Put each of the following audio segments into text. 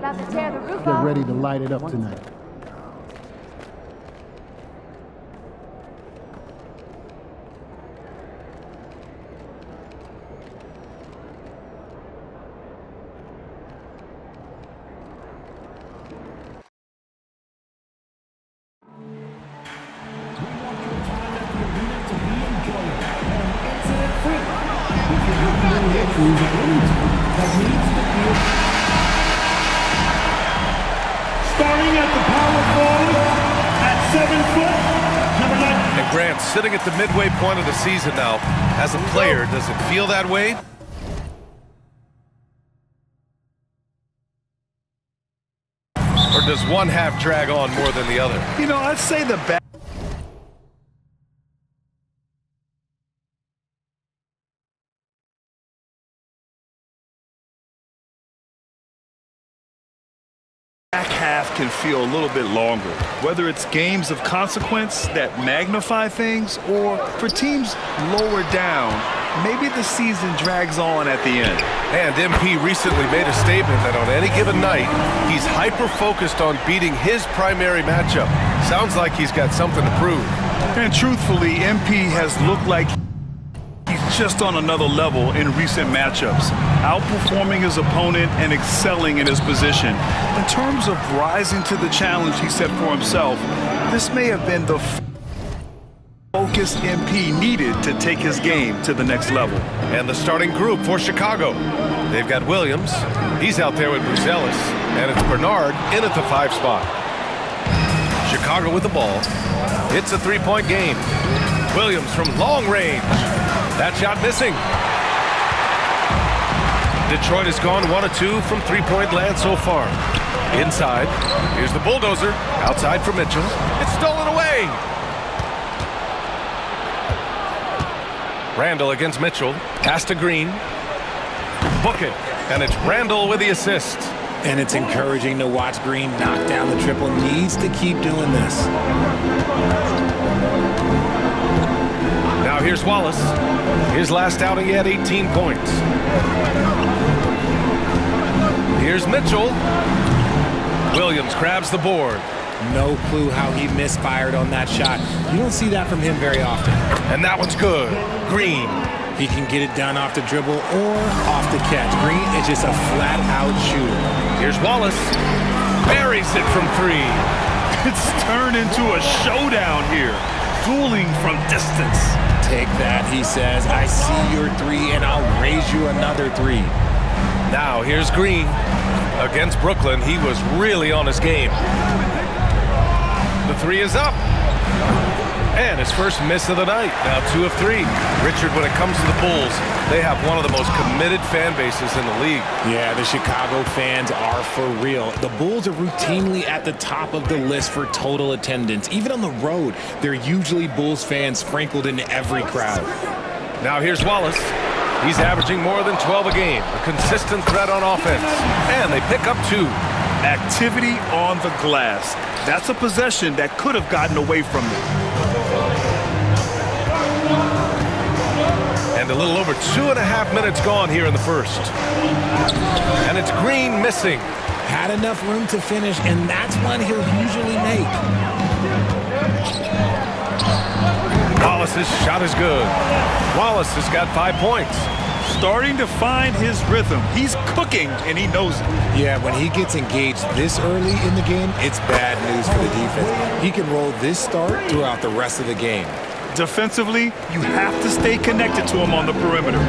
about to tear the roof Get off. ready to light it up tonight. Starting at the power forward at 7 foot, number 9. And Grant, sitting at the midway point of the season now, as a player, does it feel that way? Or does one half drag on more than the other? You know, I'd say the back half can feel a little bit longer, whether it's games of consequence that magnify things, or for teams lower down, maybe the season drags on at the end. And MP recently made a statement that on any given night, he's hyper-focused on beating his primary matchup. Sounds like he's got something to prove. And truthfully, MP has looked like he's just on another level in recent matchups, outperforming his opponent and excelling in his position. In terms of rising to the challenge he set for himself, this may have been the focus MP needed to take his game to the next level. And the starting group for Chicago. They've got Williams. He's out there with Bruzelis. And it's Bernard in at the 5 spot. Chicago with the ball. It's a 3-point game. Williams from long range. That shot missing. Detroit has gone 1 of 2 from 3-point land so far. Inside. Here's the bulldozer. Outside for Mitchell. It's stolen away. Randall against Mitchell. Pass to Green. Book it. And it's Randall with the assist. And it's encouraging to watch Green knock down the triple. Needs to keep doing this. Now here's Wallace. His last outing, he had 18 points. Here's Mitchell. Williams grabs the board. No clue how he misfired on that shot. You don't see that from him very often. And that one's good. Green. He can get it done off the dribble or off the catch. Green is just a flat-out shooter. Here's Wallace. Buries it from 3. It's turned into a showdown here. Dueling from distance. Take that, he says. I see your 3, and I'll raise you another 3. Now here's Green. Against Brooklyn, he was really on his game. The 3 is up. And his first miss of the night. Now 2 of 3. Richard, when it comes to the Bulls, they have one of the most committed fan bases in the league. Yeah, the Chicago fans are for real. The Bulls are routinely at the top of the list for total attendance. Even on the road, they're usually Bulls fans sprinkled in every crowd. Now here's Wallace. He's averaging more than 12 a game. A consistent threat on offense. And they pick up 2. Activity on the glass. That's a possession that could have gotten away from them. And a little over 2.5 minutes gone here in the first. And it's Green missing. Had enough room to finish, and that's one he'll usually make. Wallace's shot is good. Wallace has got 5 points. Starting to find his rhythm. He's cooking, and he knows it. Yeah, when he gets engaged this early in the game, it's bad news for the defense. He can roll this start throughout the rest of the game. Defensively, you have to stay connected to him on the perimeter.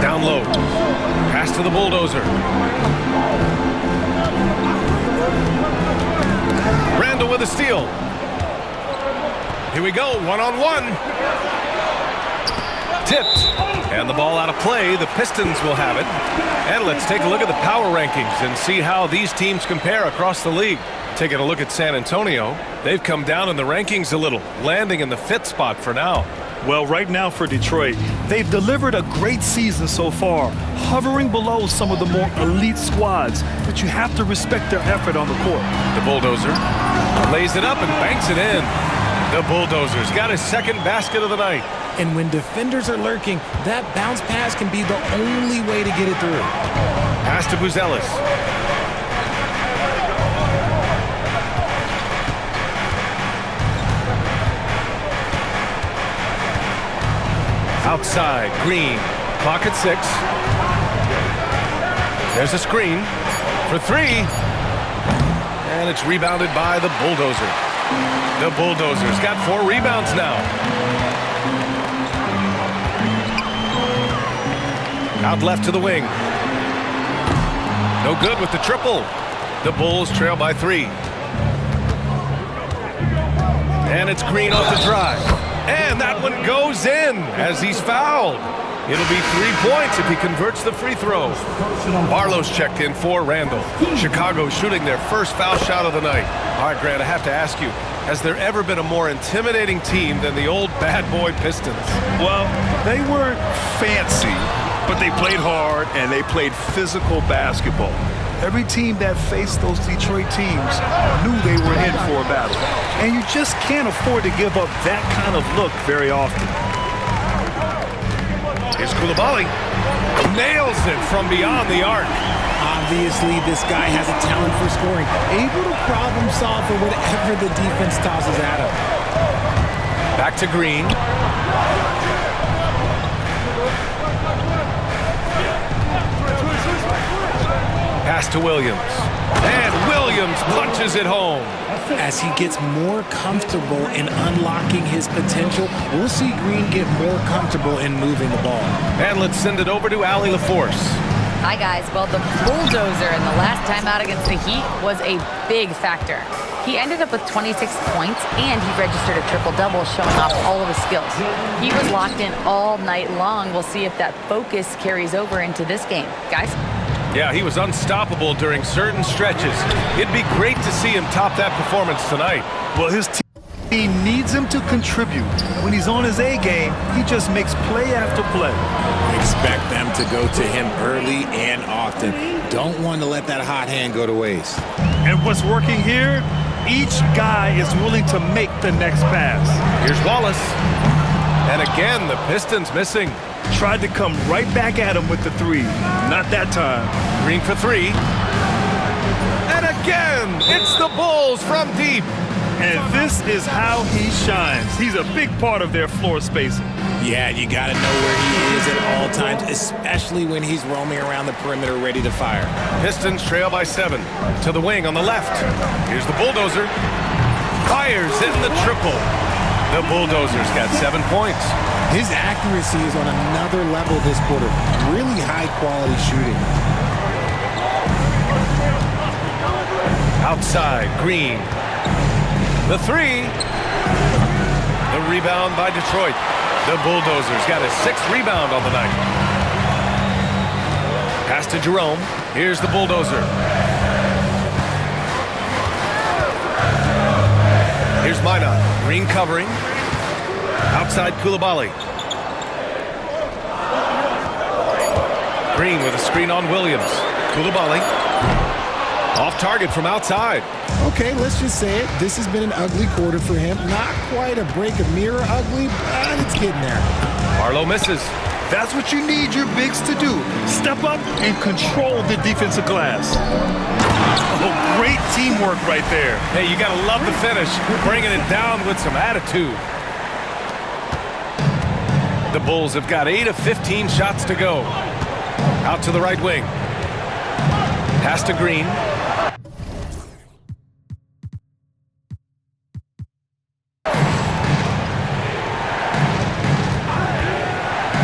Down low. Pass to the bulldozer. Randall with a steal. Here we go, 1-on-1. Tipped. And the ball out of play. The Pistons will have it. And let's take a look at the power rankings and see how these teams compare across the league. Taking a look at San Antonio, they've come down in the rankings a little, landing in the 5th spot for now. Well, right now for Detroit, they've delivered a great season so far, hovering below some of the more elite squads, but you have to respect their effort on the court. The bulldozer lays it up and banks it in. The bulldozer's got his 2nd basket of the night. And when defenders are lurking, that bounce pass can be the only way to get it through. Pass to Buzelis. Outside, Green. Clock at 6. There's a screen for 3. And it's rebounded by the Bulldozer. The Bulldozer's got 4 rebounds now. Out left to the wing. No good with the triple. The Bulls trail by 3. And it's Green off the drive. And that one goes in as he's fouled. It'll be 3 points if he converts the free throw. Barlow's checked in for Randall. Chicago shooting their first foul shot of the night. All right, Grant, I have to ask you, has there ever been a more intimidating team than the old bad boy Pistons? Well, they weren't fancy, but they played hard and they played physical basketball. Every team that faced those Detroit teams knew they were in for a battle. And you just can't afford to give up that kind of look very often. Here's Coulibaly. Nails it from beyond the arc. Obviously, this guy has a talent for scoring. Able to problem solve for whatever the defense tosses at him. Back to Green. Pass to Williams. And Williams punches it home. As he gets more comfortable in unlocking his potential, we'll see Green get more comfortable in moving the ball. And let's send it over to Allie LaForce. Hi, guys. Well, the Bulldozer in the last time out against the Heat was a big factor. He ended up with 26 points, and he registered a triple-double, showing off all of his skills. He was locked in all night long. We'll see if that focus carries over into this game. Guys? Yeah, he was unstoppable during certain stretches. It'd be great to see him top that performance tonight. Well, his team needs him to contribute. When he's on his A game, he just makes play after play. Expect them to go to him early and often. Don't want to let that hot hand go to waste. And what's working here? Each guy is willing to make the next pass. Here's Wallace. And again, the Pistons missing. Tried to come right back at him with the 3. Not that time. Green for 3. And again, it's the Bulls from deep. And this is how he shines. He's a big part of their floor spacing. Yeah, you got to know where he is at all times, especially when he's roaming around the perimeter ready to fire. Pistons trail by 7. To the wing on the left. Here's the Bulldozer. Fires in the triple. The Bulldozer's got 7 points. His accuracy is on another level this quarter. Really high-quality shooting. Outside, Green. The 3. The rebound by Detroit. The Bulldozers got a 6th rebound on the night. Pass to Jerome. Here's the Bulldozer. Here's Minot. Green covering. Outside Coulibaly. Green with a screen on Williams. Coulibaly. Off target from outside. Okay, let's just say it. This has been an ugly quarter for him. Not quite a break of mirror ugly, but it's getting there. Barlow misses. That's what you need your bigs to do. Step up and control the defensive glass. Oh, great teamwork right there. Hey, you got to love the finish. Bringing it down with some attitude. The Bulls have got 8 of 15 shots to go. Out to the right wing. Pass to Green.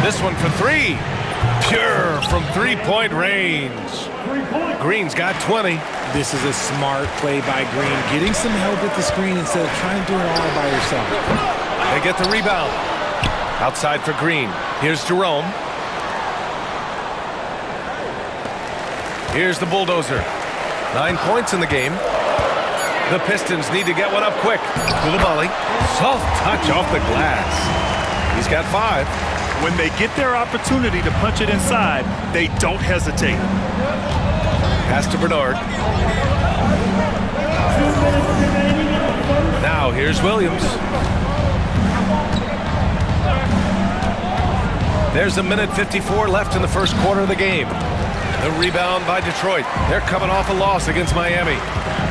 This one for 3. Pure from 3-point range. Green's got 20. This is a smart play by Green. Getting some help at the screen instead of trying to do it all by yourself. They get the rebound. Outside for Green. Here's Jerome. Here's the Bulldozer. 9 points in the game. The Pistons need to get one up quick. Coulibaly. Soft touch off the glass. He's got 5. When they get their opportunity to punch it inside, they don't hesitate. Pass to Bernard. Now here's Williams. There's a minute 54 left in the first quarter of the game. The rebound by Detroit. They're coming off a loss against Miami.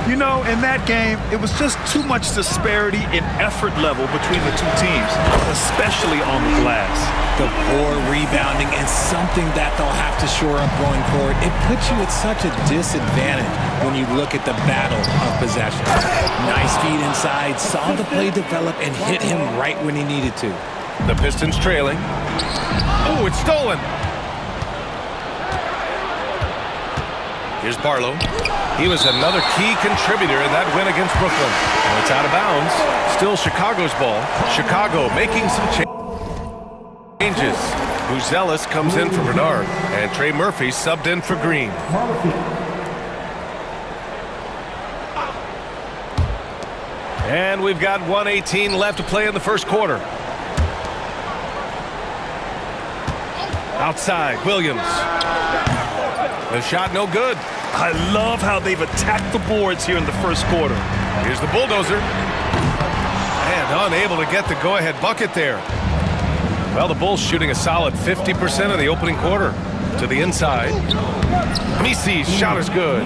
You know, in that game, it was just too much disparity in effort level between the two teams, especially on the glass. The poor rebounding is something that they'll have to shore up going forward. It puts you at such a disadvantage when you look at the battle of possession. Nice feed inside, saw the play develop and hit him right when he needed to. The Pistons trailing. Oh, it's stolen. Here's Barlow. He was another key contributor in that win against Brooklyn. And it's out of bounds. Still Chicago's ball. Chicago making some changes. Buzelis comes in for Bernard. And Trey Murphy subbed in for Green. And we've got 1:18 left to play in the first quarter. Outside, Williams. The shot no good. I love how they've attacked the boards here in the first quarter. Here's the bulldozer. And unable to get the go-ahead bucket there. Well, the Bulls shooting a solid 50% in the opening quarter. To the inside. Misi's shot is good.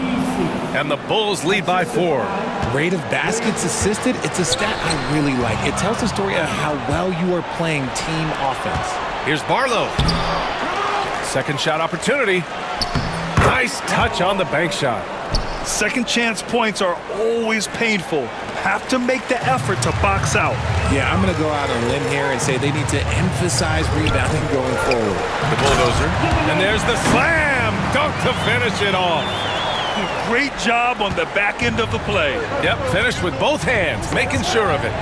And the Bulls lead by 4. Rate of baskets assisted, it's a stat I really like. It tells the story of how well you are playing team offense. Here's Barlow. Second shot opportunity. Nice touch on the bank shot. Second chance points are always painful. Have to make the effort to box out. Yeah, I'm going to go out on a limb here and say they need to emphasize rebounding going forward. The bulldozer. And there's the slam dunk to finish it off. Great job on the back end of the play. Yep, finished with both hands, making sure of it.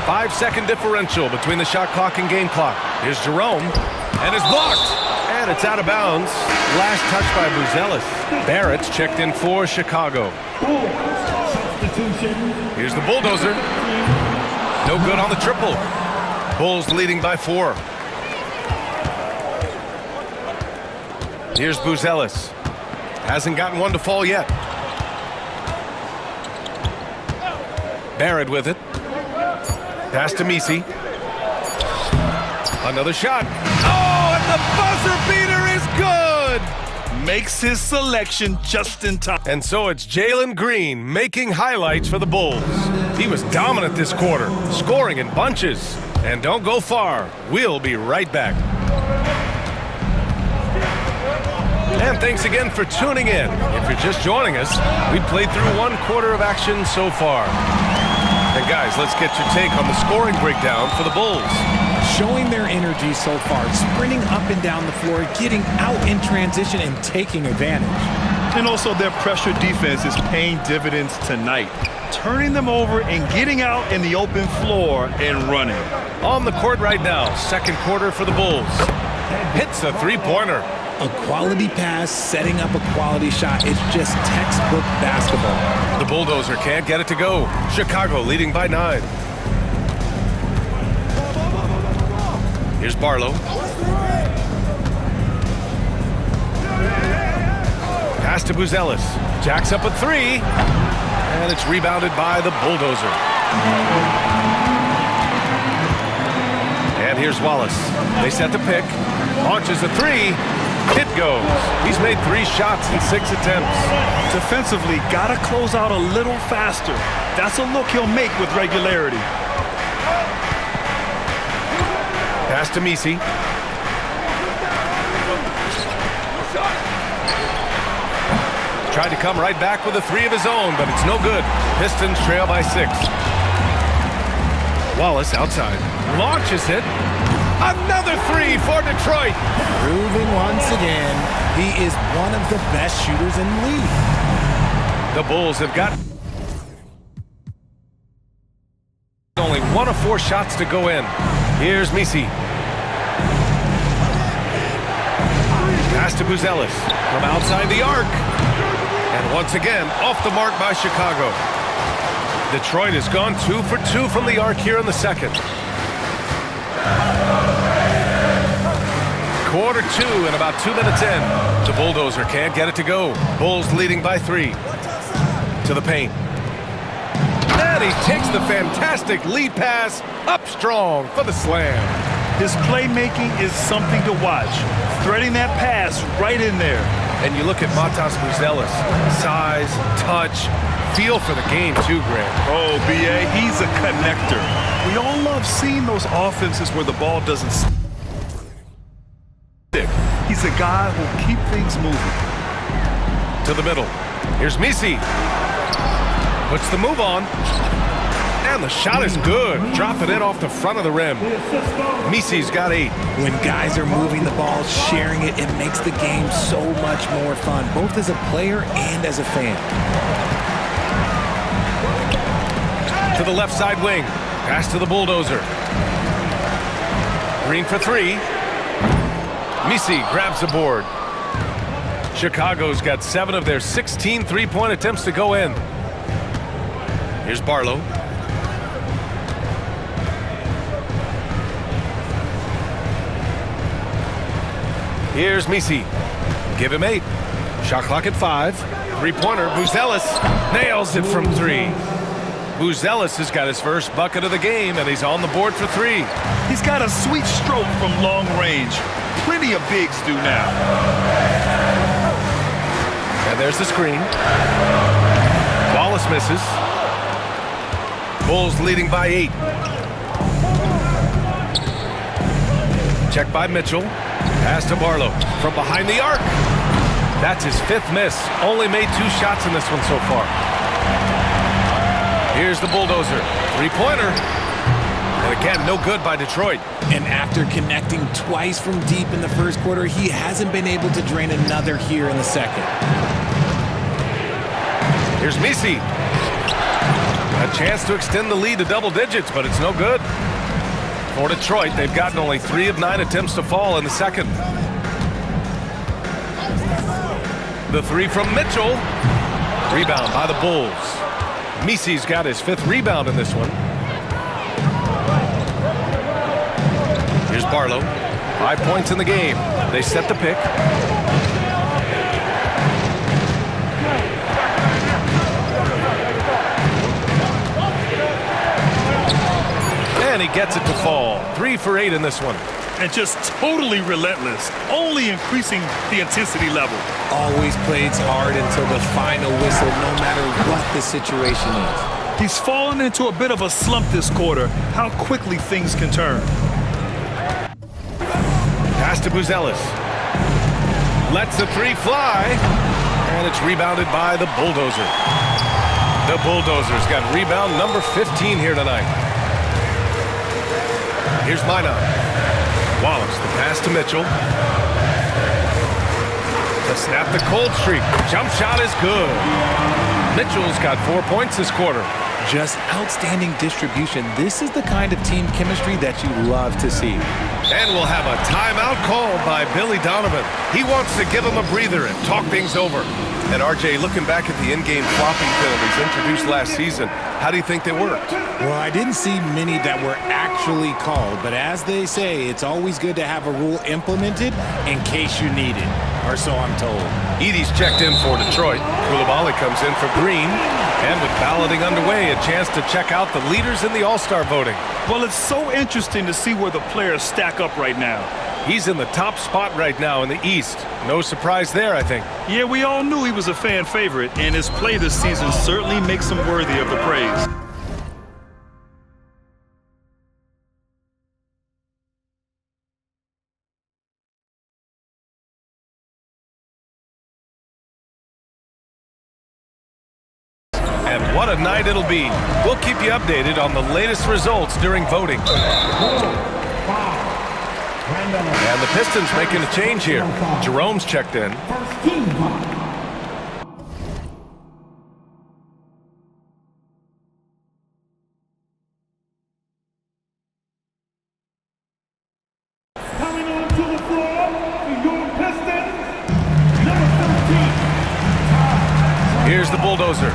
5-second differential between the shot clock and game clock. Here's Jerome. And it's blocked. And it's out of bounds. Last touch by Buzelis. Barrett's checked in for Chicago. Here's the bulldozer. No good on the triple. Bulls leading by 4. Here's Buzelis. Hasn't gotten one to fall yet. Barrett with it. Pass to Misi. Another shot. Oh, and the buzzer beater is good! Makes his selection just in time. And so it's Jalen Green making highlights for the Bulls. He was dominant this quarter, scoring in bunches. And don't go far. We'll be right back. And thanks again for tuning in. If you're just joining us, we played through 1 quarter of action so far. And guys, let's get your take on the scoring breakdown for the Bulls. Showing their energy so far, sprinting up and down the floor, getting out in transition and taking advantage. And also their pressure defense is paying dividends tonight. Turning them over and getting out in the open floor and running. On the court right now, second quarter for the Bulls. Hits a three-pointer. A quality pass, setting up a quality shot. It's just textbook basketball. The bulldozer can't get it to go. Chicago leading by 9. Here's Barlow. Pass to Buzelis. Jacks up a 3. And it's rebounded by the bulldozer. And here's Wallace. They set the pick. Launches a 3. It goes. He's made 3 shots in 6 attempts. Defensively, gotta close out a little faster. That's a look he'll make with regularity. Pass to Misi. Tried to come right back with a 3 of his own, but it's no good. Pistons trail by 6. Wallace outside. Launches it. Another 3 for Detroit. Proving once again, he is one of the best shooters in the league. The Bulls have got only 1 of 4 shots to go in. Here's Misi. Pass to Buzelis from outside the arc. And once again, off the mark by Chicago. Detroit has gone 2 for 2 from the arc here in the second. Quarter 2 and about 2 minutes in. The bulldozer can't get it to go. Bulls leading by 3. To the paint. And he takes the fantastic lead pass up strong for the slam. His playmaking is something to watch. Threading that pass right in there. And you look at Matas Buzelis. Size, touch, feel for the game too, Grant. Oh, B.A., he's a connector. We all love seeing those offenses where the ball doesn't stick. He's a guy who'll keep things moving. To the middle. Here's Misi. Puts the move on. And the shot is good. Drop it in off the front of the rim. Misi's got 8. When guys are moving the ball, sharing it, it makes the game so much more fun, both as a player and as a fan. To the left side wing. Pass to the bulldozer. Green for 3. Misi grabs the board. Chicago's got 7 of their 16 three-point attempts to go in. Here's Barlow. Here's Misi. Give him 8. Shot clock at 5. Three-pointer. Buzelis nails it from 3. Buzelis has got his first bucket of the game, and he's on the board for 3. He's got a sweet stroke from long range. Plenty of bigs do now. And there's the screen. Wallace misses. Bulls leading by 8. Check by Mitchell. Pass to Barlow from behind the arc. That's his 5th miss. Only made 2 shots in this one so far. Here's the bulldozer. Three-pointer. And again, no good by Detroit. And after connecting twice from deep in the first quarter, he hasn't been able to drain another here in the second. Here's Misi. A chance to extend the lead to double digits, but it's no good. For Detroit, they've gotten only 3 of 9 attempts to fall in the second. The 3 from Mitchell. Rebound by the Bulls. Misi's got his 5th rebound in this one. Here's Barlow. 5 points in the game. They set the pick. And he gets it to fall. 3 for 8 in this one. And just totally relentless, only increasing the intensity level. Always plays hard until the final whistle, no matter what the situation is. He's fallen into a bit of a slump this quarter. How quickly things can turn. Pass to Buzelis. Lets the 3 fly. And it's rebounded by the bulldozer. The bulldozer's got rebound number 15 here tonight. Here's Mina. Wallace, the pass to Mitchell. To snap the cold streak. Jump shot is good. Mitchell's got 4 points this quarter. Just outstanding distribution. This is the kind of team chemistry that you love to see. And we'll have a timeout called by Billy Donovan. He wants to give him a breather and talk things over. And RJ, looking back at the in-game flopping penalties introduced last season, how do you think they worked? Well, I didn't see many that were actually called, but as they say, it's always good to have a rule implemented in case you need it, or so I'm told. Edey's checked in for Detroit. Coulibaly comes in for Green. And with balloting underway, a chance to check out the leaders in the All-Star voting. Well, it's so interesting to see where the players stack up right now. He's in the top spot right now in the East. No surprise there, I think. Yeah, we all knew he was a fan favorite, and his play this season certainly makes him worthy of the praise. And what a night it'll be. We'll keep you updated on the latest results during voting. And the Pistons making a change here. Jerome's checked in. Coming onto the floor for your Pistons, number 13. Here's the bulldozer.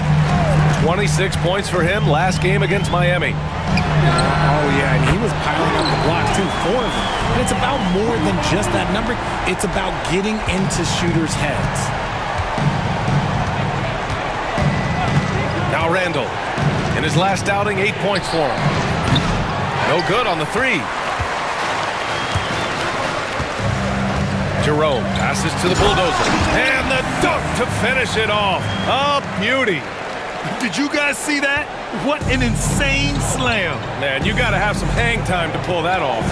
26 points for him last game against Miami. Oh, yeah, and he was piling up the blocks, too, 4 of them. And it's about more than just that number. It's about getting into shooters' heads. Now Randall. In his last outing, 8 points for him. No good on the 3. Jerome passes to the bulldozer. And the dunk to finish it off. A beauty. Did you guys see that? What an insane slam. Man, you got to have some hang time to pull that off.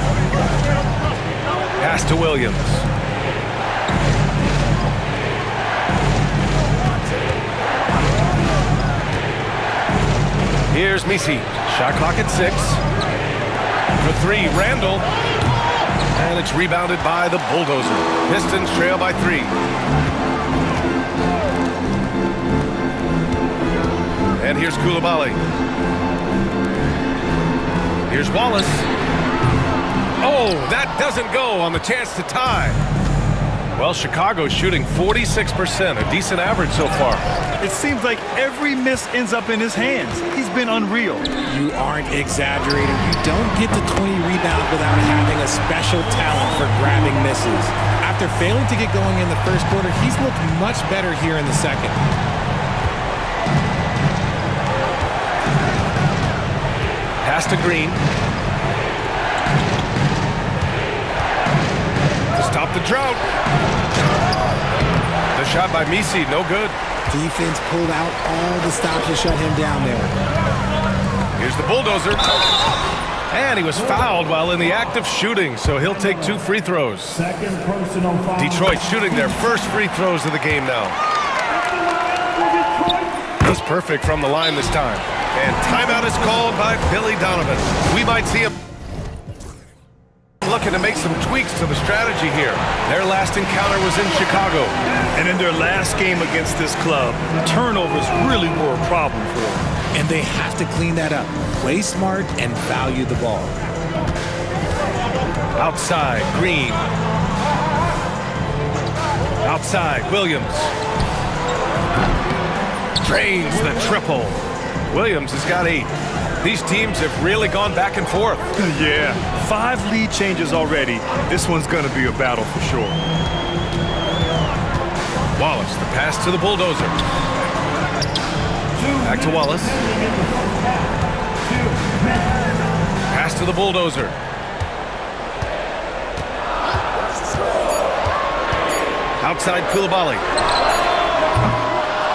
Pass to Williams. Here's Misi. Shot clock at 6. For 3, Randall. And it's rebounded by the bulldozer. Pistons trail by 3. And here's Coulibaly. Here's Wallace. Oh, that doesn't go on the chance to tie. Well, Chicago's shooting 46%, a decent average so far. It seems like every miss ends up in his hands. He's been unreal. You aren't exaggerating. You don't get to 20 rebounds without having a special talent for grabbing misses. After failing to get going in the first quarter, he's looked much better here in the second. Pass to Green. To stop the drought. The shot by Misi, no good. Defense pulled out all the stops to shut him down there. Here's the bulldozer. And he was fouled while in the act of shooting, so he'll take 2 free throws. Second personal foul. Detroit shooting their first free throws of the game now. He's perfect from the line this time. And timeout is called by Billy Donovan. We might see him looking to make some tweaks to the strategy here. Their last encounter was in Chicago. And in their last game against this club, turnovers really were a problem for them. And they have to clean that up. Play smart and value the ball. Outside, Green. Outside, Williams. Drains the triple. Williams has got 8. These teams have really gone back and forth. Yeah, 5 lead changes already. This one's going to be a battle for sure. Wallace, the pass to the bulldozer. Back to Wallace. Pass to the bulldozer. Outside Coulibaly.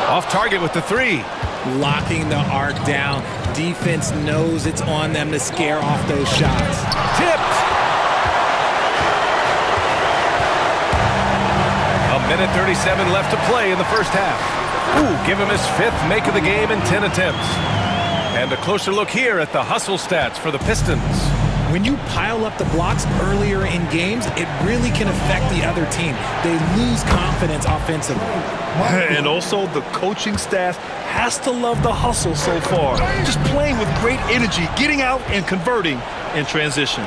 Off target with the 3. Locking the arc down. Defense knows it's on them to scare off those shots. Tipped. A minute 37 left to play in the first half. Ooh, give him his 5th make of the game in 10 attempts. And a closer look here at the hustle stats for the Pistons. When you pile up the blocks earlier in games, it really can affect the other team. They lose confidence offensively. And also, the coaching staff has to love the hustle so far. Just playing with great energy, getting out and converting in transition.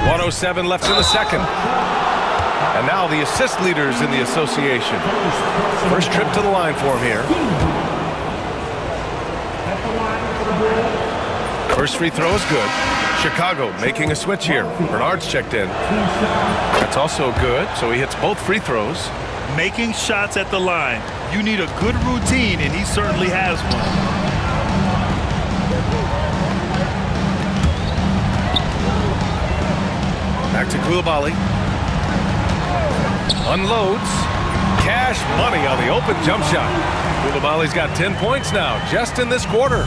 1:07 left in the second. And now the assist leaders in the association. First trip to the line for him here. First free throw is good. Chicago making a switch here. Bernard's checked in. That's also good, so he hits both free throws. Making shots at the line. You need a good routine, and he certainly has one. Back to Coulibaly. Unloads. Cash money on the open jump shot. Coulibaly's got 10 points now, just in this quarter.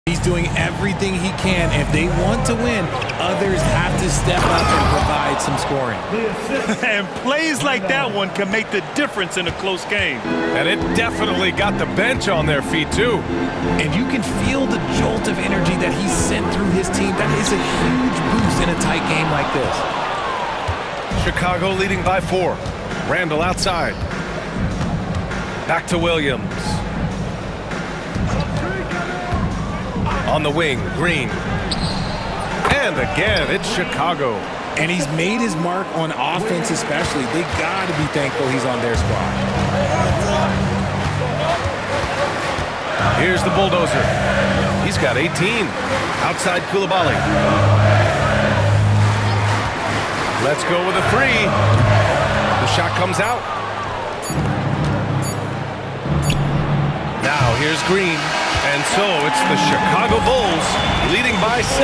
He's doing everything he can. If they want to win, others have to step up and provide some scoring. And plays like that one can make the difference in a close game. And it definitely got the bench on their feet, too. And you can feel the jolt of energy that he sent through his team. That is a huge boost in a tight game like this. Chicago leading by 4. Randall outside. Back to Williams. On the wing, Green. And again, it's Chicago. And he's made his mark on offense especially. They got to be thankful he's on their squad. Here's the bulldozer. He's got 18. Outside Koulibaly. Let's go with a three. The shot comes out. Now here's Green. And so it's the Chicago Bulls leading by 6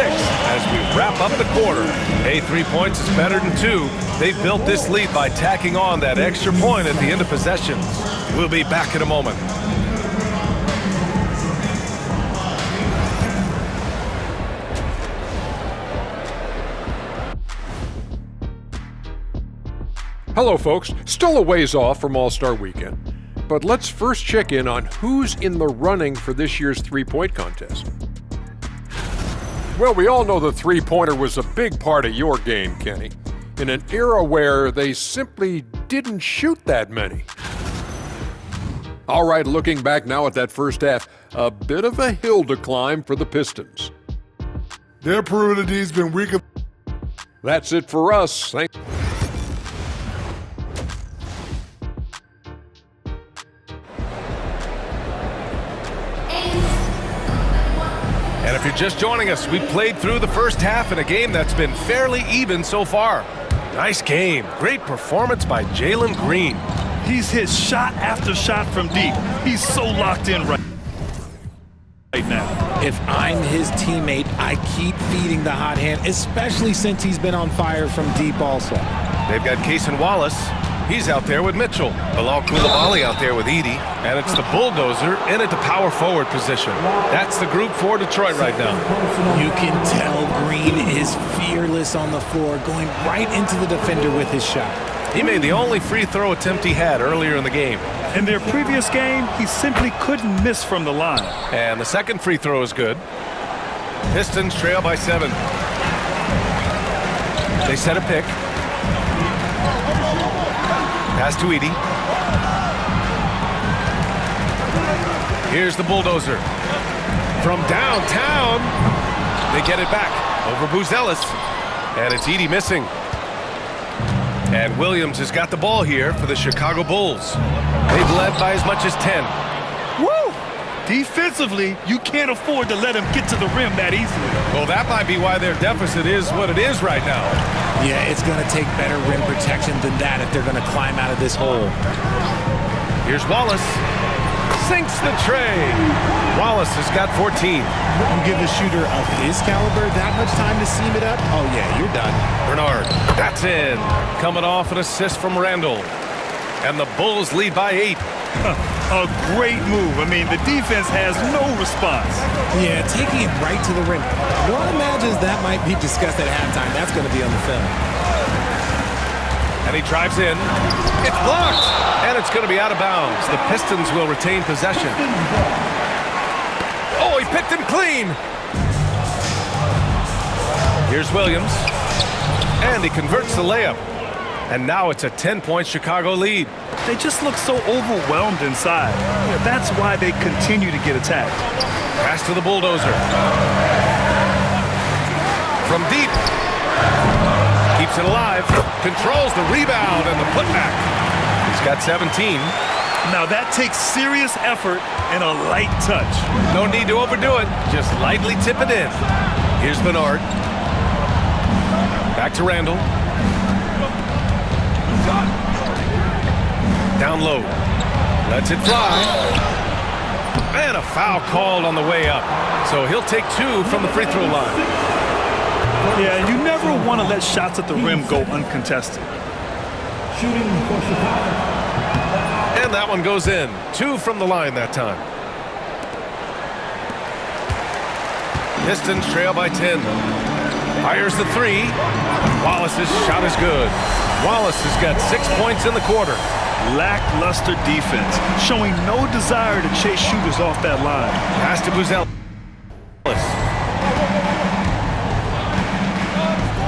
as we wrap up the quarter. Hey, 3 points is better than 2. They've built this lead by tacking on that extra point at the end of possession. We'll be back in a moment. Hello, folks. Still a ways off from All-Star Weekend. But let's first check in on who's in the running for this year's three-point contest. Well, we all know the three-pointer was a big part of your game, Kenny, in an era where they simply didn't shoot that many. All right, looking back now at that first half, a bit of a hill to climb for the Pistons. Their perimeter D's been weaker. That's it for us. And if you're just joining us, we played through the first half in a game that's been fairly even so far. Nice game. Great performance by Jalen Green. He's hit shot after shot from deep. He's so locked in right now. If I'm his teammate, I keep feeding the hot hand, especially since he's been on fire from deep also. They've got Cason Wallace. He's out there with Mitchell. Bilal Koulibaly out there with Edey. And it's the Bulldozer in at the power forward position. That's the group for Detroit right now. You can tell Green is fearless on the floor, going right into the defender with his shot. He made the only free throw attempt he had earlier in the game. In their previous game, he simply couldn't miss from the line. And the second free throw is good. Pistons trail by 7. They set a pick. Pass to Edey. Here's the Bulldozer. From downtown, they get it back over Buzelis. And it's Edey missing. And Williams has got the ball here for the Chicago Bulls. They've led by as much as 10. Woo! Defensively, you can't afford to let him get to the rim that easily. Well, that might be why their deficit is what it is right now. Yeah, it's going to take better rim protection than that if they're going to climb out of this hole. Here's Wallace. Sinks the tray. Wallace has got 14. You give a shooter of his caliber that much time to seam it up? Oh, yeah, you're done. Bernard, that's in. Coming off an assist from Randall. And the Bulls lead by 8. A great move. I mean, the defense has no response. Yeah, taking it right to the rim. One imagines that might be discussed at halftime. That's going to be on the film. And he drives in. It's blocked. And it's going to be out of bounds. The Pistons will retain possession. Oh, he picked him clean. Here's Williams. And he converts the layup. And now it's a 10-point Chicago lead. They just look so overwhelmed inside. That's why they continue to get attacked. Pass to the Bulldozer. From deep. Keeps it alive. Controls the rebound and the putback. He's got 17. Now that takes serious effort and a light touch. No need to overdo it. Just lightly tip it in. Here's Bernard. Back to Randall. Down low. Lets it fly. And a foul called on the way up. So he'll take 2 from the free throw line. Yeah, you never want to let shots at the rim go uncontested. Shooting for Chicago. And that one goes in. 2 from the line that time. Pistons trail by 10. Fires the 3. Wallace's shot is good. Wallace has got 6 points in the quarter. Lackluster defense, showing no desire to chase shooters off that line. Pass to Buzelis.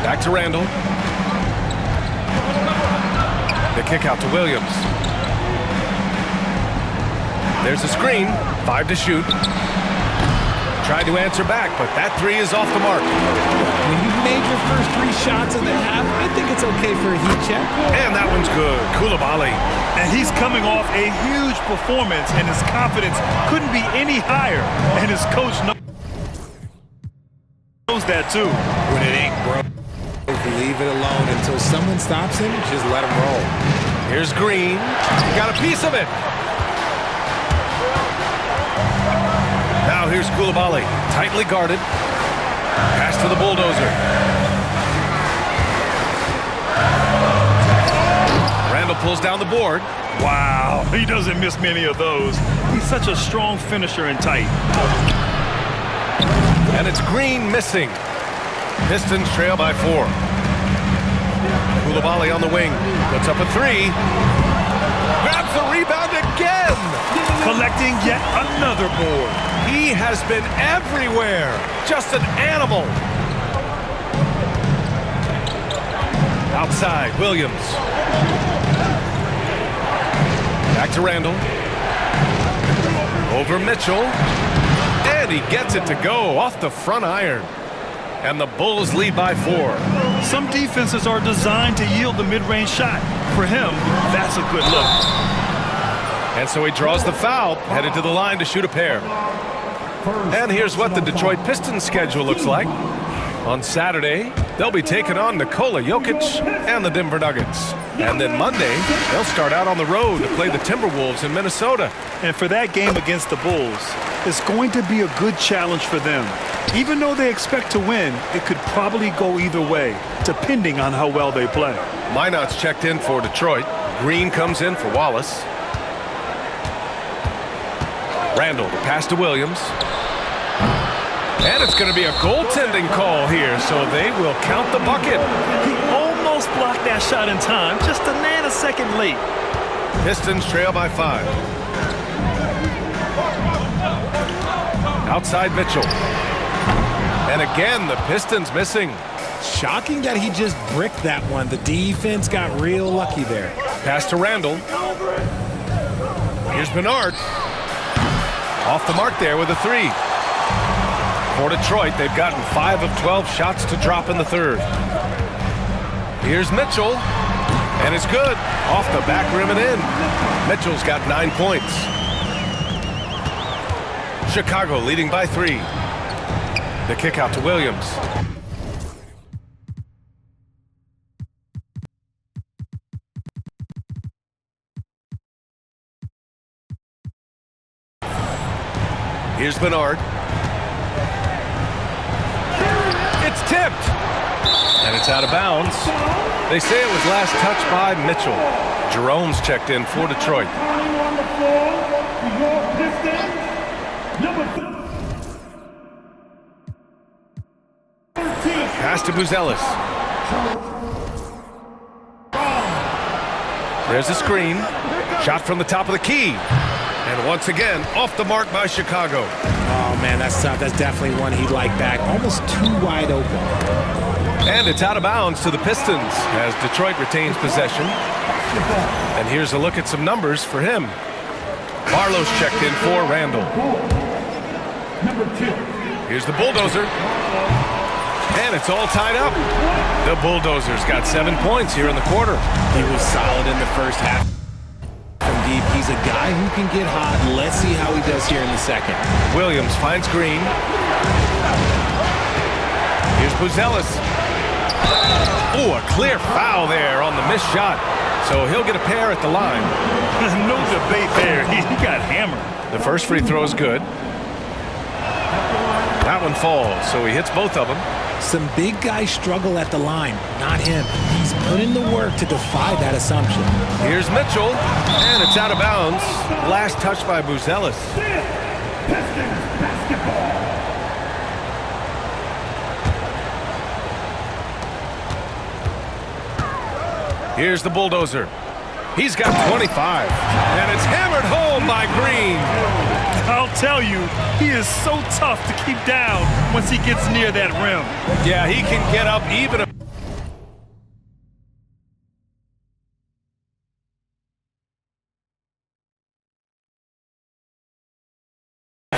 Back to Randall. The kick out to Williams. There's a screen. 5 to shoot. Tried to answer back, but that 3 is off the mark. When you've made your first 3 shots in the half, I think it's okay for a heat check. And that one's good. Koulibaly. And he's coming off a huge performance, and his confidence couldn't be any higher. And his coach knows. knows that too. When it ain't broke, leave it alone until someone stops him. Just let him roll. Here's Green. He got a piece of it. Now here's Koulibaly, tightly guarded. Pass to the bulldozer. Randall pulls down the board. Wow, he doesn't miss many of those. He's such a strong finisher and tight. And it's Green missing. Pistons trail by 4. Koulibaly on the wing. Puts up a 3. Grabs the rebound again. Collecting yet another board. He has been everywhere. Just an animal. Outside, Williams. Back to Randall. Over Mitchell. And he gets it to go off the front iron. And the Bulls lead by 4. Some defenses are designed to yield the mid-range shot. For him, that's a good look. And so he draws the foul, headed to the line to shoot a pair. And here's what the Detroit Pistons schedule looks like. On Saturday, they'll be taking on Nikola Jokic and the Denver Nuggets. And then Monday, they'll start out on the road to play the Timberwolves in Minnesota. And for that game against the Bulls, it's going to be a good challenge for them. Even though they expect to win, it could probably go either way, depending on how well they play. Minot's checked in for Detroit. Green comes in for Wallace. Randall, the pass to Williams. And it's going to be a goaltending call here, so they will count the bucket. He almost blocked that shot in time, just a nanosecond late. Pistons trail by 5. Outside Mitchell. And again, the Pistons missing. Shocking that he just bricked that one. The defense got real lucky there. Pass to Randall. Here's Bernard. Off the mark there with a 3. For Detroit, they've gotten 5 of 12 shots to drop in the third. Here's Mitchell. And it's good. Off the back rim and in. Mitchell's got 9 points. Chicago leading by 3. The kick out to Williams. Here's Bernard. It's tipped. And it's out of bounds. They say it was last touched by Mitchell. Jerome's checked in for Detroit. On the floor, your Pistons, number 13. Pass to Buzelis. There's a screen. Shot from the top of the key. And once again, off the mark by Chicago. Oh, man, that's tough. That's definitely one he'd like back. Almost too wide open. And it's out of bounds to the Pistons as Detroit retains possession. And here's a look at some numbers for him. Barlow's checked in for Randall. Number 2. Here's the bulldozer. And it's all tied up. The Bulldozers got 7 points here in the quarter. He was solid in the first half. From deep, he's a guy who can get hot. Let's see how he does here in the second. Williams finds Green. Here's Buzelis. Oh, a clear foul there on the missed shot. So he'll get a pair at the line. No debate there. He got hammered. The first free throw is good. That one falls, so he hits both of them. Some big guys struggle at the line. Not him. He's put in the work to defy that assumption. Here's Mitchell, and it's out of bounds. Last touch by Buzelis. Pistons basketball. Here's the bulldozer. He's got 25, and it's hammered home by Green. I'll tell you, he is so tough to keep down once he gets near that rim. Yeah, he can get up even a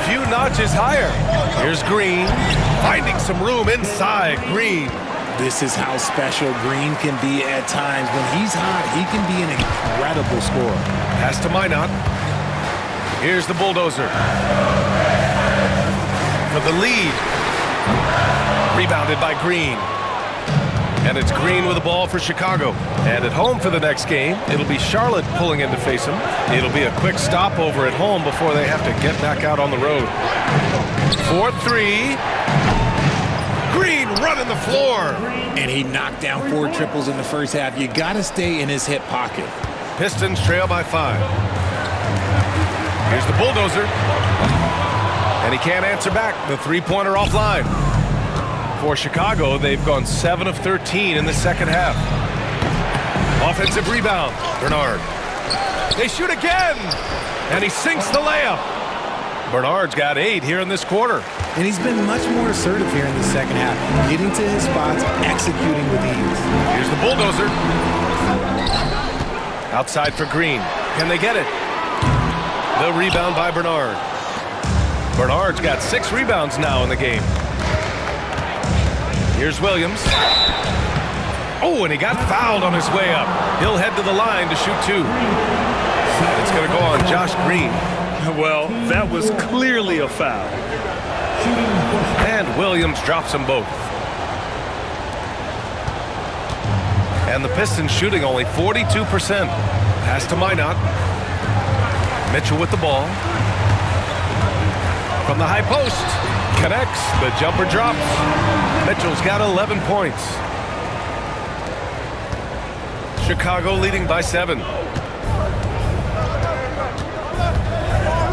few notches higher. Here's Green, finding some room inside. Green. This is how special Green can be at times. When he's hot, he can be an incredible scorer. Pass to Minot. Here's the bulldozer. For the lead. Rebounded by Green. And it's Green with the ball for Chicago. And at home for the next game, it'll be Charlotte pulling in to face them. It'll be a quick stopover at home before they have to get back out on the road. 4-3. Green running the floor. And he knocked down 4 triples in the first half. You got to stay in his hip pocket. Pistons trail by 5. Here's the bulldozer. And he can't answer back. The three-pointer offline. For Chicago, they've gone 7 of 13 in the second half. Offensive rebound. Bernard. They shoot again. And he sinks the layup. Bernard's got 8 here in this quarter. And he's been much more assertive here in the second half, getting to his spots, executing with ease. Here's the bulldozer. Outside for Green. Can they get it? The rebound by Bernard. Bernard's got 6 rebounds now in the game. Here's Williams. Oh, and he got fouled on his way up. He'll head to the line to shoot 2. It's going to go on Josh Green. Well, that was clearly a foul. And Williams drops them both. And the Pistons shooting only 42%. Pass to Minot. Mitchell with the ball. From the high post. Connects. The jumper drops. Mitchell's got 11 points. Chicago leading by 7.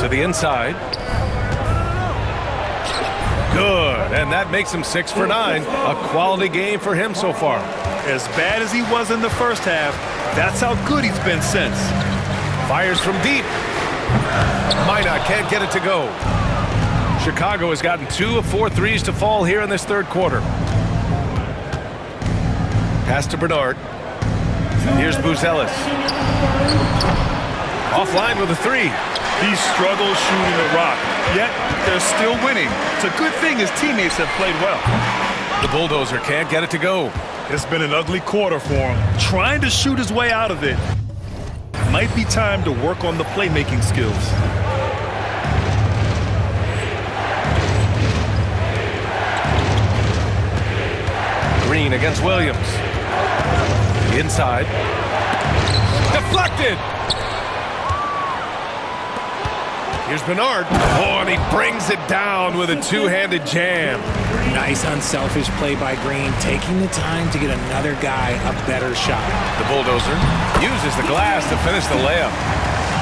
To the inside. Good. And that makes him 6 for 9. A quality game for him so far. As bad as he was in the first half, that's how good he's been since. Fires from deep. Minot can't get it to go. Chicago has gotten 2 of 4 threes to fall here in this third quarter. Pass to Bernard. Here's Buzelis. Offline with a 3. He struggles shooting the rock, yet they're still winning. It's a good thing his teammates have played well. The bulldozer can't get it to go. It's been an ugly quarter for him. Trying to shoot his way out of it. Might be time to work on the playmaking skills. Green against Williams. Inside. Deflected. Here's Bernard. Oh, and he brings it down with a two-handed jam. Nice unselfish play by Green, taking the time to get another guy a better shot. The bulldozer uses the glass to finish the layup.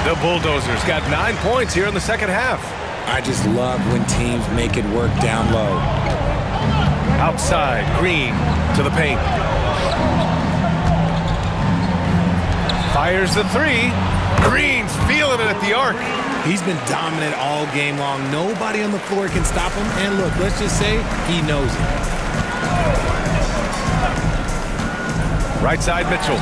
The bulldozer's got 9 points here in the second half. I just love when teams make it work down low. Outside, Green to the paint. Fires the 3. Green's feeling it at the arc. He's been dominant all game long. Nobody on the floor can stop him. And look, let's just say he knows it. Right side, Mitchell.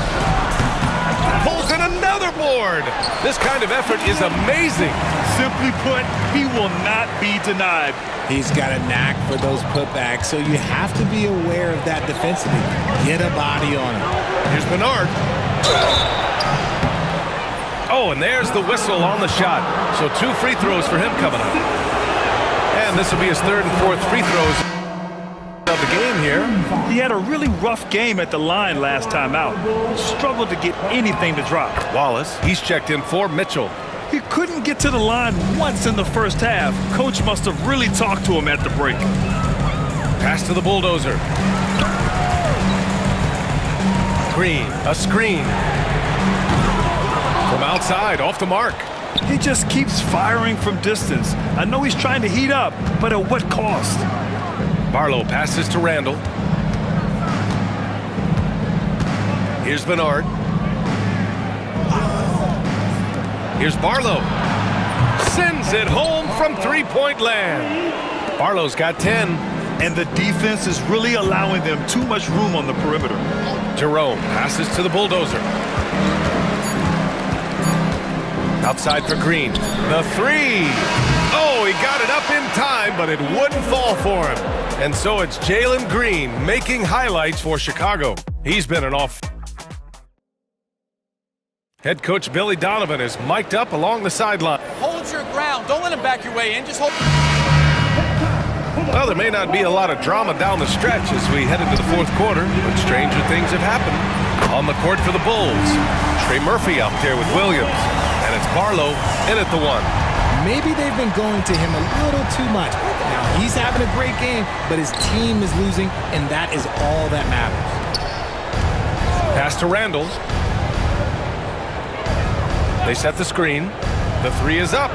Pulls in another board. This kind of effort is amazing. Simply put, he will not be denied. He's got a knack for those putbacks, so you have to be aware of that defensively. Get a body on him. Here's Bernard. Oh, and there's the whistle on the shot. So 2 free throws for him coming up. And this will be his 3rd and 4th free throws of the game here. He had a really rough game at the line last time out. Struggled to get anything to drop. Wallace, he's checked in for Mitchell. He couldn't get to the line once in the first half. Coach must have really talked to him at the break. Pass to the bulldozer. Green, a screen. From outside, off the mark. He just keeps firing from distance. I know he's trying to heat up, but at what cost? Barlow passes to Randall. Here's Bernard. Here's Barlow. Sends it home from three-point land. Barlow's got 10. And the defense is really allowing them too much room on the perimeter. Jerome passes to the bulldozer. Outside for Green. The 3. Oh, he got it up in time, but it wouldn't fall for him. And so it's Jalen Green making highlights for Chicago. He's been an off. Head coach Billy Donovan is mic'd up along the sideline. Hold your ground. Don't let him back your way in. Just hold. Well, there may not be a lot of drama down the stretch as we head into the fourth quarter, but stranger things have happened. On the court for the Bulls, Trey Murphy out there with Williams, and it's Barlow in at the one. Maybe they've been going to him a little too much. Now, he's having a great game, but his team is losing, and that is all that matters. Pass to Randall. They set the screen. The three is up.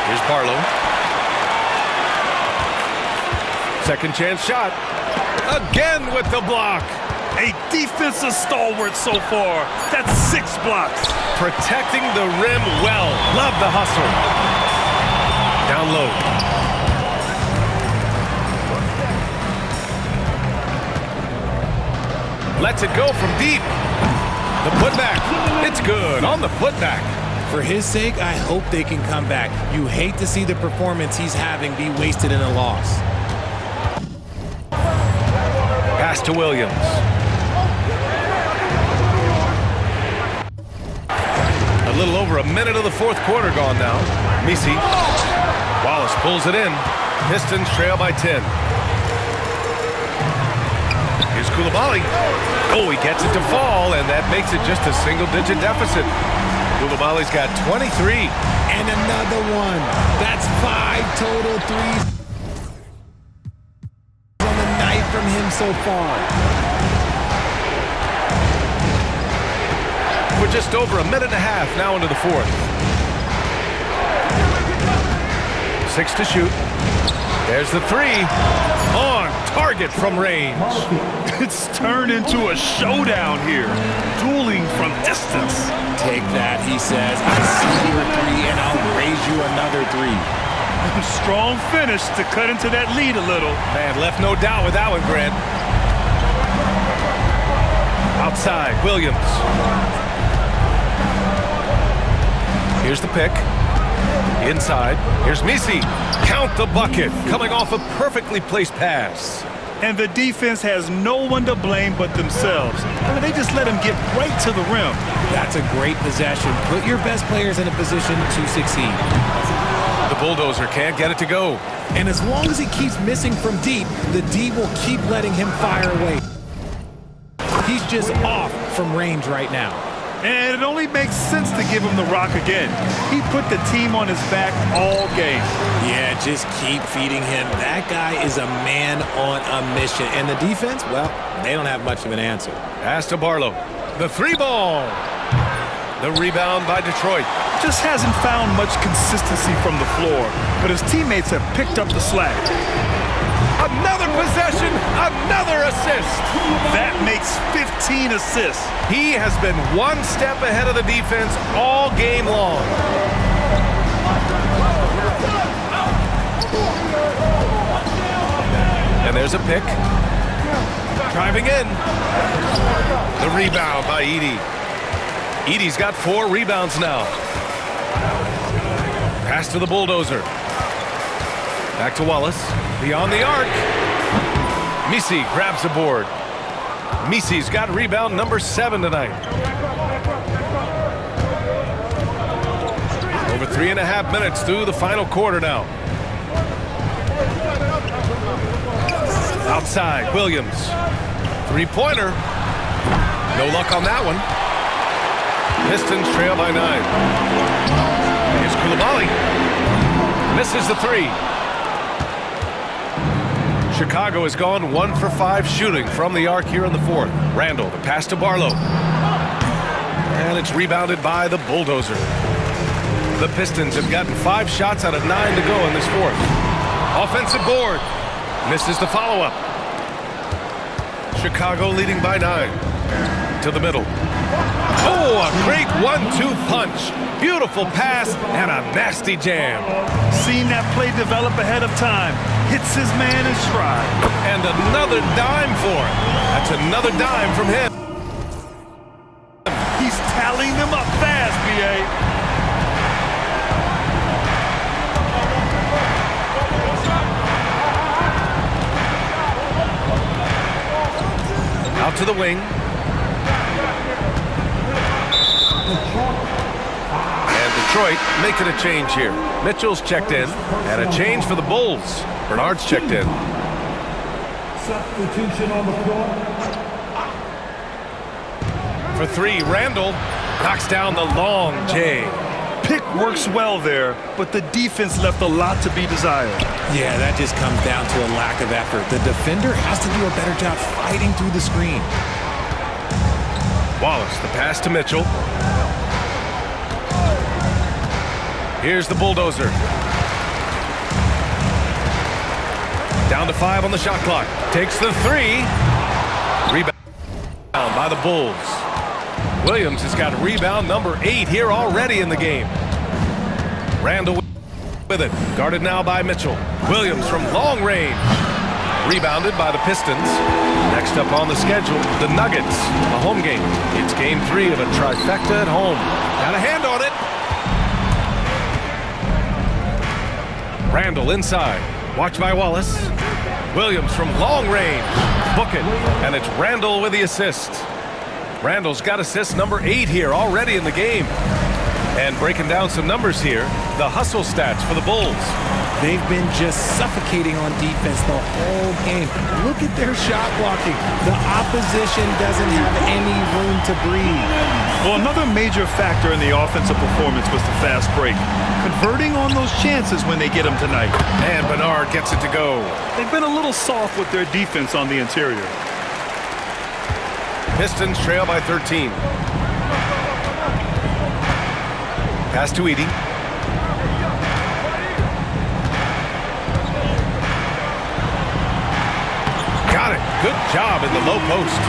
Here's Barlow. Second chance shot. Again with the block. A defensive stalwart so far. That's 6 blocks. Protecting the rim well. Love the hustle. Down low. Lets it go from deep. The putback. It's good on the putback. For his sake, I hope they can come back. You hate to see the performance he's having be wasted in a loss. Pass to Williams. A little over a minute of the fourth quarter gone now. Misi. Wallace pulls it in. Pistons trail by 10. Here's Coulibaly. Oh, he gets it to fall, and that makes it just a single-digit deficit. Coulibaly's got 23. And another one. That's 5 total threes on the night from him so far. We're just over a minute and a half now into the fourth. 6 to shoot. There's the three. On target from range. It's turned into a showdown here. Dueling from distance. Take that, he says. I see your three, and I'll raise you another three. Strong finish to cut into that lead a little. Man, left no doubt with that one, Grant. Outside, Williams. Here's the pick. Inside. Here's Misi. Count the bucket. Coming off a perfectly placed pass. And the defense has no one to blame but themselves. I mean, they just let him get right to the rim. That's a great possession. Put your best players in a position to succeed. The bulldozer can't get it to go. And as long as he keeps missing from deep, the D will keep letting him fire away. He's just off from range right now. And it only makes sense to give him the rock again. He put the team on his back all game. Yeah, just keep feeding him. That guy is a man on a mission. And the defense, well, they don't have much of an answer. Pass to Barlow. The three ball. The rebound by Detroit. Just hasn't found much consistency from the floor, but his teammates have picked up the slack. Another possession, another assist. That makes 15 assists. He has been one step ahead of the defense all game long. And there's a pick. Driving in. The rebound by Edey. Edey's got 4 rebounds now. Pass to the bulldozer. Back to Wallace. Beyond the arc. Misi grabs the board. Misi's got rebound number 7 tonight. Over 3.5 minutes through the final quarter now. Outside, Williams. Three-pointer. No luck on that one. Pistons trail by 9. Here's Coulibaly. Misses the 3. Chicago has gone 1 for 5 shooting from the arc here in the fourth. Randall, the pass to Barlow. And it's rebounded by the bulldozer. The Pistons have gotten 5 shots out of 9 to go in this fourth. Offensive board. Misses the follow-up. Chicago leading by 9. To the middle. Oh, a great 1-2 punch. Beautiful pass and a nasty jam. Seen that play develop ahead of time. Hits his man in stride. And another dime for him. That's another dime from him. He's tallying them up fast, B.A. Out to the wing. And Detroit making a change here. Mitchell's checked in, and a change for the Bulls. Bernard's checked in. Substitution on the floor. For three, Randall knocks down the long J. Pick works well there, but the defense left a lot to be desired. Yeah, that just comes down to a lack of effort. The defender has to do a better job fighting through the screen. Wallace, the pass to Mitchell. Here's the bulldozer. Down to 5 on the shot clock. Takes the three. Rebound by the Bulls. Williams has got rebound number 8 here already in the game. Randall with it. Guarded now by Mitchell. Williams from long range. Rebounded by the Pistons. Next up on the schedule, the Nuggets. A home game. It's game 3 of a trifecta at home. Got a hand on it. Randall inside. Watched by Wallace. Williams from long range. Book it. And it's Randall with the assist. Randall's got assist number 8 here already in the game. And breaking down some numbers here, the hustle stats for the Bulls. They've been just suffocating on defense the whole game. Look at their shot blocking. The opposition doesn't have any room to breathe. Well, another major factor in the offensive performance was the fast break. Converting on those chances when they get them tonight. And Bernard gets it to go. They've been a little soft with their defense on the interior. Pistons trail by 13. Pass to Edey. Got it. Good job in the low post.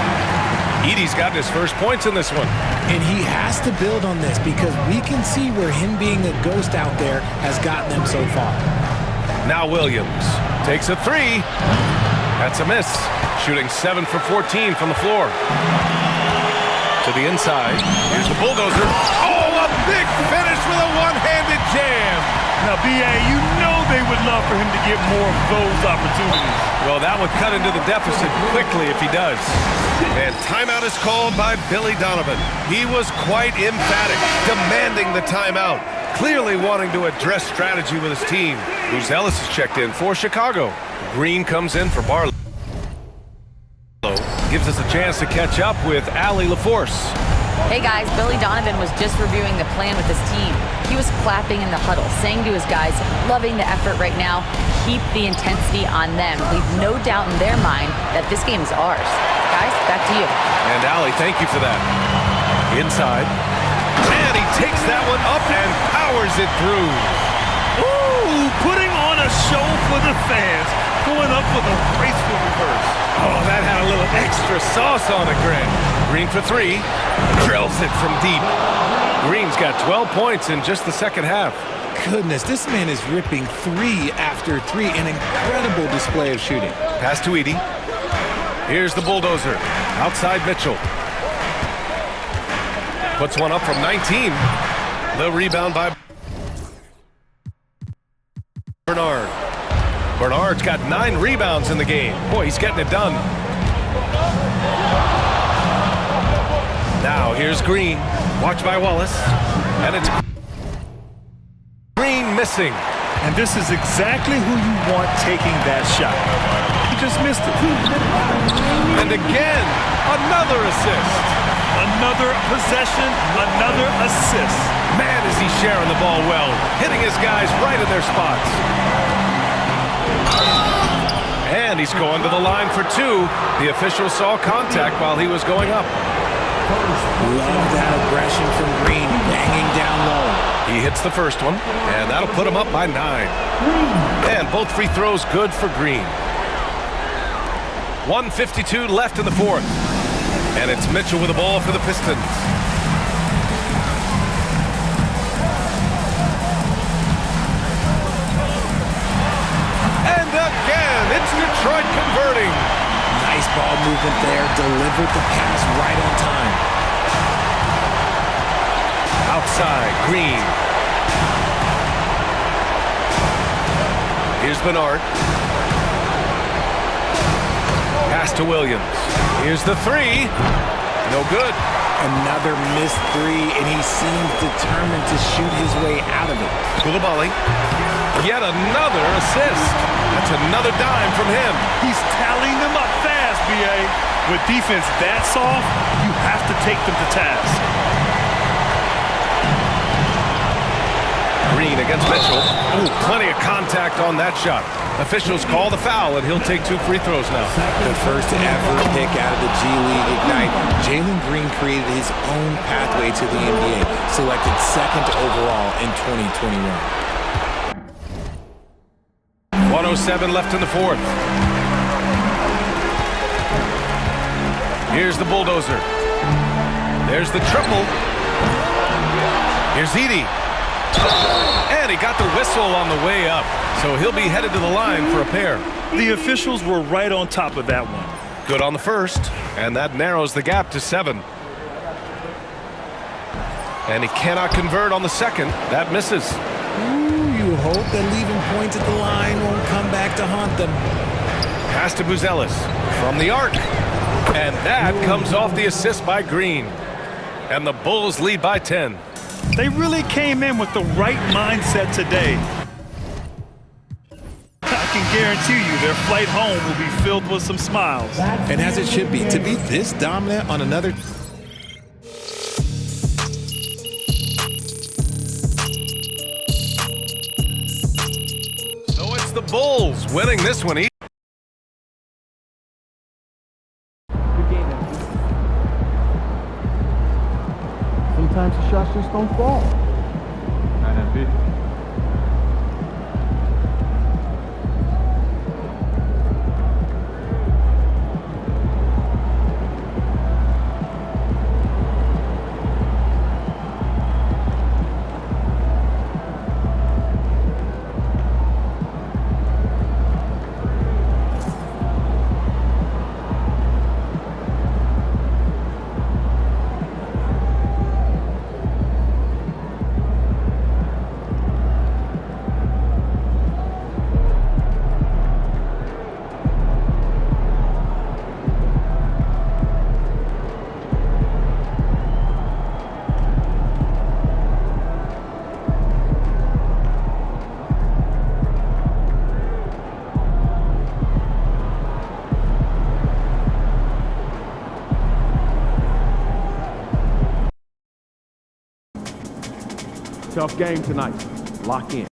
Edey's gotten his first points in this one. And he has to build on this because we can see where him being a ghost out there has gotten them so far. Now Williams takes a three. That's a miss. Shooting 7 for 14 from the floor. To the inside. Here's the bulldozer. Oh, a big finish with a one-handed jam. Now, B.A., you know they would love for him to get more of those opportunities. Well, that would cut into the deficit quickly if he does. And timeout is called by Billy Donovan. He was quite emphatic, demanding the timeout. Clearly wanting to address strategy with his team. Bruce Ellis is checked in for Chicago. Green comes in for Barlow. Gives us a chance to catch up with Allie LaForce. Hey guys, Billy Donovan was just reviewing the plan with his team. He was clapping in the huddle, saying to his guys, loving the effort right now, keep the intensity on them. Leave no doubt in their mind that this game is ours. Guys, back to you. And Allie, thank you for that. Inside. And he takes that one up and powers it through. Ooh, putting on a show for the fans. Going up with a graceful reverse. Oh, that had a little extra sauce on it, Grant. Green for three. Drills it from deep. Green's got 12 points in just the second half. Goodness, this man is ripping 3 after 3. An incredible display of shooting. Pass to Edey. Here's the bulldozer. Outside Mitchell. Puts one up from 19. The rebound by Bernard. Bernard's got 9 rebounds in the game. Boy, he's getting it done. Now, here's Green. Watched by Wallace. And it's Green missing. And this is exactly who you want taking that shot. He just missed it. And again, another assist. Another possession, another assist. Man, is he sharing the ball well. Hitting his guys right in their spots. And he's going to the line for 2. The official saw contact while he was going up. Love that aggression from Green, banging down low. He hits the first one, and that'll put him up by 9. And both free throws good for Green. 1:52 left in the fourth. And it's Mitchell with the ball for the Pistons. And again, it's Detroit converting. Nice ball movement there, delivered the pass right on time. Outside, Green. Here's Bernard. Pass to Williams. Here's the 3. No good. Another missed three, and he seems determined to shoot his way out of it. Koulibaly. Yet another assist. That's another dime from him. He's tallying them up fast, B.A. With defense that soft, you have to take them to task. Green against Mitchell. Ooh, plenty of contact on that shot. Officials call the foul, and he'll take 2 free throws now. The first ever pick out of the G League Ignite, Jalen Green created his own pathway to the NBA, selected 2nd overall in 2021. 1:07 left in the 4th. Here's the bulldozer. There's the triple. Here's Edey. And he got the whistle on the way up, so he'll be headed to the line for a pair. The officials were right on top of that one. Good on the first, and that narrows the gap to 7. And he cannot convert on the second. That misses. Ooh, you hope that leaving points at the line won't come back to haunt them. Pass to Buzelis from the arc. And that comes off the assist by Green. And the Bulls lead by 10. They really came in with the right mindset today. I can guarantee you their flight home will be filled with some smiles. And as it should be, to be this dominant on another... So it's the Bulls winning this one. Sometimes the shots just don't fall. Tough game tonight. Lock in.